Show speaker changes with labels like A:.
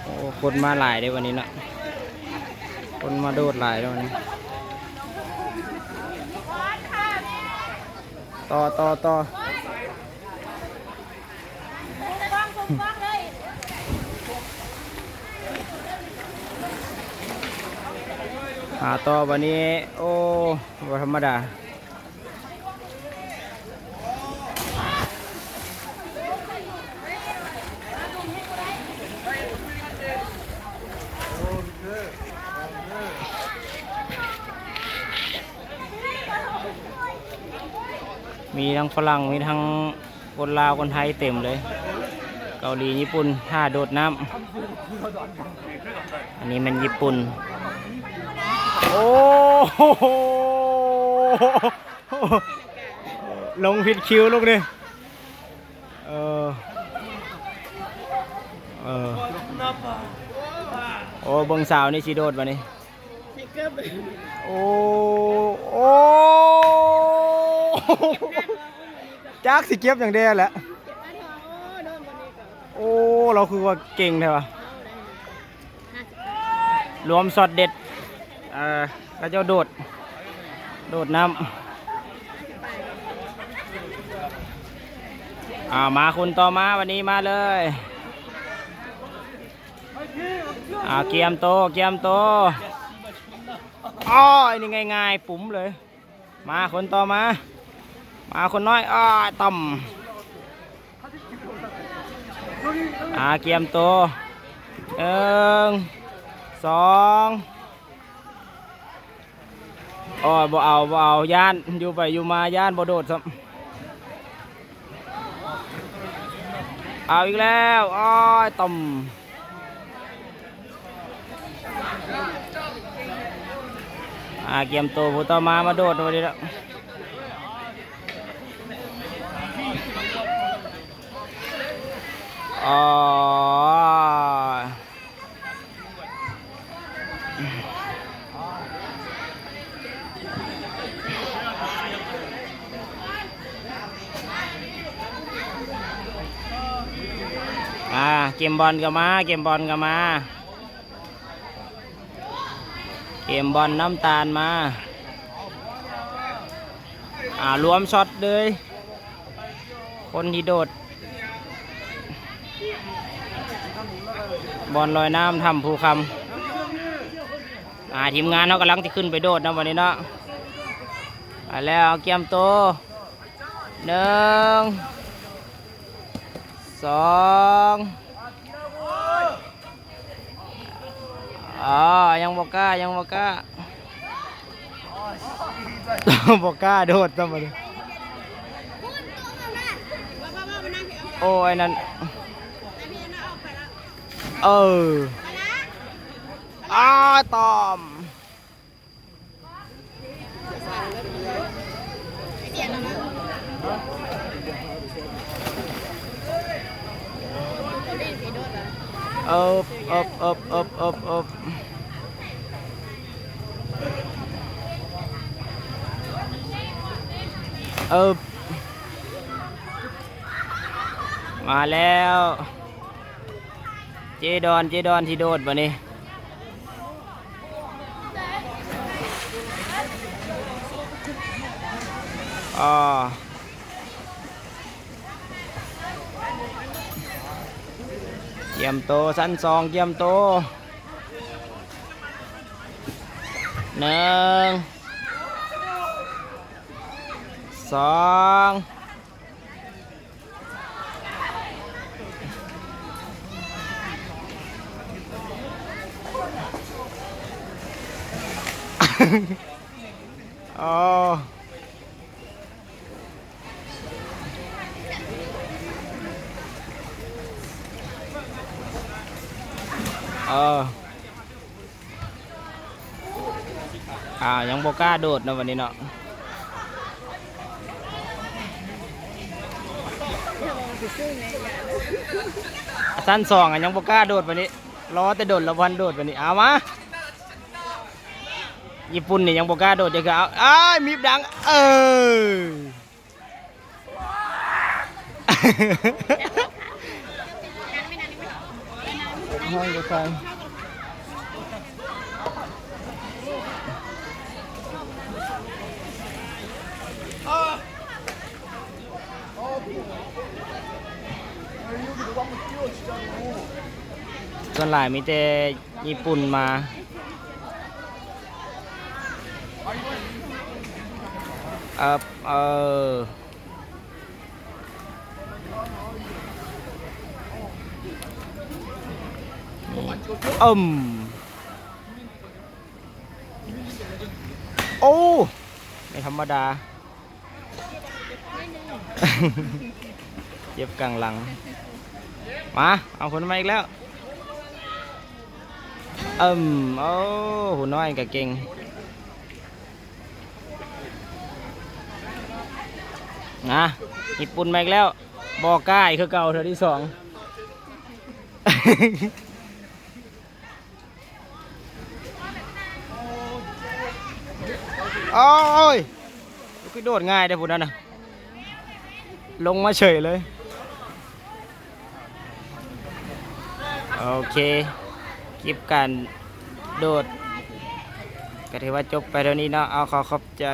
A: โอ้คนมาหลายเลยวันนี้นะคนมาโดดหลายแล้ววันนี้ต่อหาต่อวันนี้โอ้บ่ธรรมดามีทั้งฝรั่งมีทั้งคนลาวคนไทยเต็มเลยเกาหลีญี่ปุ่นท่าโดดน้ำอันนี้มันญี่ปุ่นโอ้โหลงผิดคิวลูกนี่เออโอ้เบิ่งสาวนี่สิโดดวะนี่โอ้จักสิเก็บอย่างเดียวแหละโอ้เราคือว่าเก่งเลยวะรวมช็อตเด็ดก็จะโดดน้ำมาคุณต่อมาวันนี้มาเลยเกียมโตอ้อยนี่ง่ายๆปุ๋มเลยมาคนต่อมาคนน้อยต่ำเกียมโต1 2บ่เอาย่านอยู่ไปอยู่มาย่านบ่โดดซ้ำเอาอีกแล้วต่ำเกียมโตผู้ต่อมาโดดวันนี้แล้วเกมบอลก็มาเกมบอลน้ำตาลมารวมช็อตเลยคนที่โดดบอลลอยน้ำทำภูคำทีมงานเขากำลังจะขึ้นไปโดดนะวันนี้เนาะไปแล้วเกียมโต1 2ยังบอกกล้าบอกกล้าโดดต้องมาเลยโอ้ยนั่นตอมมาแล้วเจดอนที่โดดวะนี่เกียมโตสั้น2เกียมโต1 2ยังโบกล้าโดดนะวันนี้เนาะสั้น2ยังโบกล้าโดดวันนี้รอแต่โดดละวันโดดวันนี้เอามาญี่ปุ่นนี่ยังโบกล้าโดดเดี๋ยวเอามีบดัง ห้องดูฟังส่วนหลายมีแต่ญี่ปุ่นมาเออโอ้ไม่ธรรมดา เย็บกลางหลังมาเอาคนมาอีกแล้วโอ้หุ่นน้อยกับเก่งนะญี่ปุ่นมาอีกแล้วบอกล้าอีกคือเก่าเธอที่สอง โอ้ยคือโดดง่ายได้พูดนั่นนะลงมาเฉยเลยโอเคคลิปการโดดก็ถือว่าจบไปเท่านี้เนาะเอาขอบใจ